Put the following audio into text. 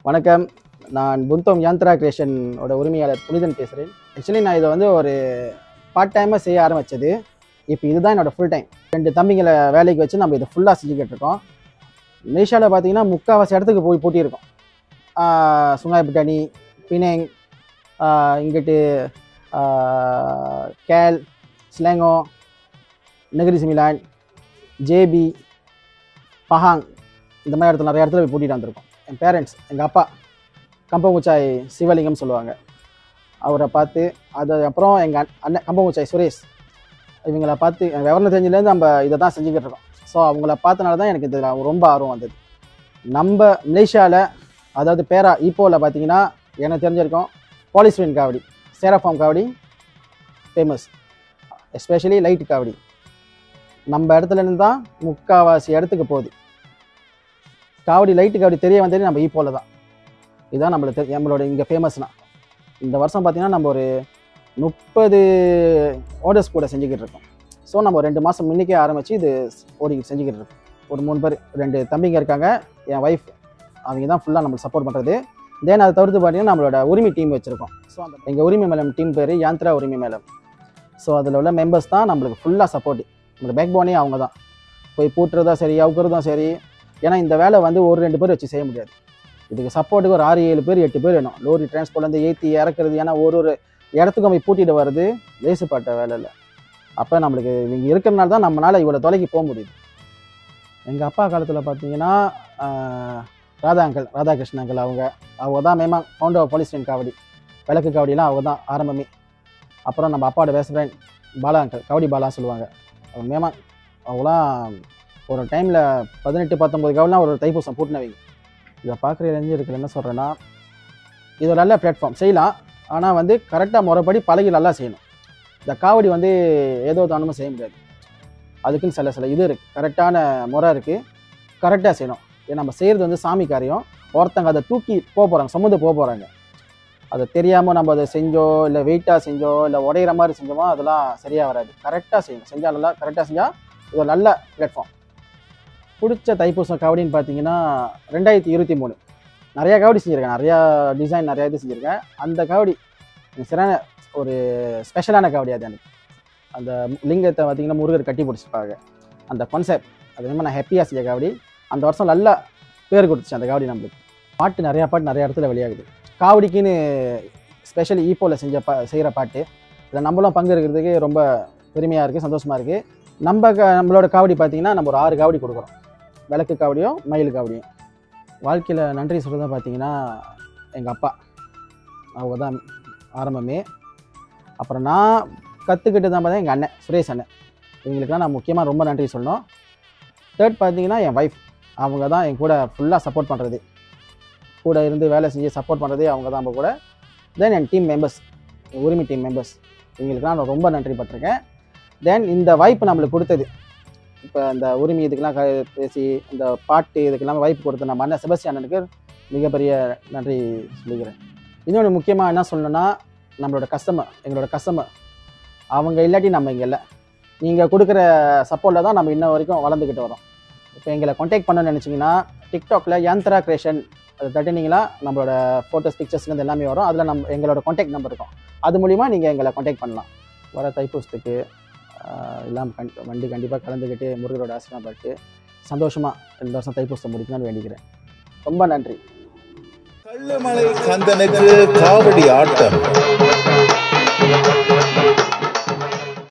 வணக்கம். நான் புந்தோம் யாந்திரா கிரியேஷன் ஓட உரிமையாளர் புனிதன் பேசுகிறேன். ஆக்சுவலி நான் இதை வந்து ஒரு பார்ட் டைமாக செய்ய ஆரம்பித்தது. இப்போ இதுதான் என்னோடய ஃபுல் டைம். 2 தம்பிங்களை வேலைக்கு வச்சு நம்ம இதை ஃபுல்லாக செஞ்சுக்கிட்டு இருக்கோம். மலேசியாவில் பார்த்தீங்கன்னா முக்கால்வாசி இடத்துக்கு போய் போட்டியிருக்கோம். சுங்காய்புட்டானி, பினேங், இங்கிட்டு கேல், ஸ்லேங்கோ, நெகிரி சிமிலான், ஜேபி, பஹாங், இந்த மாதிரி இடத்துல நிறைய இடத்துல போய் போட்டிட்டு வந்திருக்கோம். என் பேரண்ட்ஸ், எங்கள் அப்பா கம்பங்குச்சாய் சிவலிங்கம் சொல்லுவாங்க, அவரை பார்த்து, அது அப்புறம் எங்கள் அண்ணன் கம்பங்குச்சாய் சுரேஷ், இவங்களை பார்த்து எனக்கு விவரம் தெரிஞ்சிலேருந்து நம்ம இதை தான் செஞ்சுக்கிட்டு இருக்கோம். ஸோ அவங்கள பார்த்தனால தான் எனக்கு இதில் ரொம்ப ஆர்வம் வந்தது. நம்ம மலேசியாவில் அதாவது பேரா ஈப்போவில் பார்த்தீங்கன்னா எனக்கு தெரிஞ்சிருக்கோம் பாலிஸ்டிரீன் காவடி, சேராஃபார்ம் காவடி ஃபேமஸ், எஸ்பெஷலி லைட் காவடி நம்ம இடத்துலேருந்து தான் முக்கால்வாசி இடத்துக்கு போகுது. காவடி லைட்டு காவடி தெரிய வந்தது நம்ம ஈப்போவில் தான். இதுதான் நம்மளோட இங்கே ஃபேமஸ்னா. இந்த வருஷம் பார்த்திங்கன்னா நம்ம ஒரு 30 ஆர்டர்ஸ் கூட செஞ்சுக்கிட்டு இருக்கோம். ஸோ நம்ம 2 மாதம் முன்னிக்கே ஆரம்பித்து இது செஞ்சுக்கிட்டு இருக்கோம். ஒரு 3 பேர், 2 தம்பிங்க இருக்காங்க, என் ஒய்ஃப், அவங்க தான் ஃபுல்லாக நம்மளுக்கு சப்போர்ட் பண்ணுறது. தென் அதை தவிர்த்து பார்த்தீங்கன்னா நம்மளோட உரிமை டீம் வச்சுருக்கோம். ஸோ அந்த எங்கள் உரிமை மேலம் டீம் பேர் யாந்திரா உரிமை மேலம். ஸோ அதில் உள்ள மெம்பர்ஸ் தான் நம்மளுக்கு ஃபுல்லாக சப்போர்ட். நம்மளோட பேக் போனே அவங்க தான். போய் பூட்டுறதும் சரி, அவுக்கிறதும் சரி. ஏன்னா இந்த வேலை வந்து 1-2 பேர் வச்சு செய்ய முடியாது. இதுக்கு சப்போர்ட்டுக்கு ஒரு 6-7 பேர் 8 பேர் வேணும். லோரி டிரான்ஸ்போர்ட்லேருந்து ஏற்றி இறக்குறது. ஏன்னா ஒரு இடத்துக்கு போய் பூட்டிட்டு வர்றது லேசுப்பட்ட வேலை இல்லை. அப்போ நம்மளுக்கு இவங்க இருக்கிறனால தான் நம்மளால் இவ்வளோ தொலைக்கு போக முடியுது. எங்கள் அப்பா காலத்தில் பார்த்தீங்கன்னா ராதாகிருஷ்ணன் அங்கிள் அவங்க தான் மேமா ஃபவுண்டர் ஆஃப் பாலிஸ்டிரீன் காவடி, விளக்கு காவடியெலாம் அவங்க தான் ஆரம்பமே. அப்புறம் நம்ம அப்பாவோட பெஸ்ட் ஃப்ரெண்ட் பாலா அங்கிள், காவடி பாலா சொல்லுவாங்க, அவங்க மேமா. அவங்களாம் ஒரு டைமில் 18-19 காவடிலாம் ஒரு தைப்பூசம் பூட்டினவங்க. இதை பார்க்குற இளைஞர்கள் என்ன சொல்கிறேன்னா, இது ஒரு நல்ல பிளாட்ஃபார்ம் செய்யலாம். ஆனால் வந்து கரெக்டாக முறைப்படி பழகி நல்லா செய்யணும். இந்த காவடி வந்து ஏதோ தானமும் செய்ய முடியாது. அதுக்குன்னு சில இது இருக்குது, கரெக்டான முறை இருக்குது, கரெக்டாக செய்யணும். ஏன்னா நம்ம செய்கிறது வந்து சாமி காரியம். ஒருத்தங்க அதை தூக்கி போகிறாங்க, சுமந்து போகிறாங்க. அதை தெரியாமல் நம்ம அதை செஞ்சோ இல்லை வெயிட்டாக செஞ்சோ இல்லை உடையிற மாதிரி செஞ்சோமோ அதெல்லாம் சரியாக வராது. கரெக்டாக செய்யணும். செஞ்சால் நல்லா கரெக்டாக செஞ்சால் இது ஒரு நல்ல பிளாட்ஃபார்ம். பிடிச்ச தைப்பூசம் காவடின்னு பார்த்தீங்கன்னா 2023 நிறையா காவடி செஞ்சுருக்கேன். நிறையா டிசைன், நிறையா இது செஞ்சுருக்கேன். அந்த காவடி சரியான ஒரு ஸ்பெஷலான காவடி. அது எனக்கு அந்த லிங்கத்தை பார்த்திங்கன்னா முருகர் கட்டி பிடிச்சிருப்பாங்க. அந்த கான்செப்ட் அது ரொம்ப நான் ஹாப்பியாக செஞ்ச காவடி. அந்த வருஷம் நல்லா பேர் கொடுத்துச்சு அந்த காவடி. நம்மளுக்கு பாட்டு நிறையா இடத்துல வெளியாகுது. காவடிக்குன்னு ஸ்பெஷலி ஈப்போவில் செய்கிற பாட்டு இதில் நம்மளும் பங்கு இருக்கிறதுக்கு ரொம்ப பெருமையாக இருக்குது, சந்தோஷமாக இருக்குது. நம்மளோட காவடி பார்த்திங்கன்னா நம்ம ஒரு 6 காவடி கொடுக்குறோம். விளக்கு காவடியும் மயில் காவடியும். வாழ்க்கையில் நன்றி சொல்கிறதா பார்த்தீங்கன்னா எங்கள் அப்பா, அவங்க தான் ஆரம்பமே. அப்புறம் நான் கற்றுக்கிட்டு தான் பார்த்தா எங்கள் அண்ணன் சுரேஷ் அண்ணன், இவங்களுக்குலாம் நான் முக்கியமாக ரொம்ப நன்றி சொல்லணும். தேர்ட் பார்த்தீங்கன்னா என் ஒய்ஃப், அவங்க தான் என் கூட ஃபுல்லாக சப்போர்ட் பண்ணுறது, கூட இருந்து வேலை செஞ்சு சப்போர்ட் பண்ணுறதே அவங்க தான். நம்ம கூட தென் என் டீம் மெம்பர்ஸ், உரிமை டீம் மெம்பர்ஸ், இவங்களுக்குலாம் நான் ரொம்ப நன்றி பட்டிருக்கேன். தென் இந்த வாய்ப்பு நம்மளுக்கு கொடுத்தது, இப்போ இந்த உரிமை இதுக்கெல்லாம் பேசி இந்த பாட்டு இதுக்கெல்லாம் வாய்ப்பு கொடுத்த நம்ம அண்ணன் செபஸ்டியன் அண்ணனுக்கு மிகப்பெரிய நன்றி சொல்லிக்கிறேன். இன்னொன்று முக்கியமாக என்ன சொல்லணும்னா, எங்களோட கஸ்டமர் அவங்க இல்லாட்டி நம்ம இங்கே இல்லை. நீங்கள் கொடுக்குற சப்போர்ட்டில் தான் நம்ம இன்ன வரைக்கும் வளர்ந்துக்கிட்டு வரோம். இப்போ எங்களை கான்டாக்ட் பண்ணணும்னு நினச்சிங்கன்னா டிக்டாக்ல யாந்திரா கிரியேஷன் அதை தட்டினீங்களா நம்மளோட ஃபோட்டோஸ் பிக்சர்ஸ்லேருந்து எல்லாமே வரும். அதில் எங்களோட கான்டாக்ட் நம்பர் இருக்கும். அது மூலிமா நீங்கள் எங்களை கான்டாக்ட் பண்ணலாம். வர தைப்பூசத்துக்கு எல்லாம் வண்டி கண்டிப்பாக கலந்துக்கிட்டு முருகரோட ஆசீர்வாதப்பட்டு சந்தோஷமாக 2 வருஷம் தைப்பூசத்தை முடிக்கணும்னு வேண்டிக்கிறேன். ரொம்ப நன்றி. கள்ளுமலை கந்தனுக்கு காவடி ஆட்டம்.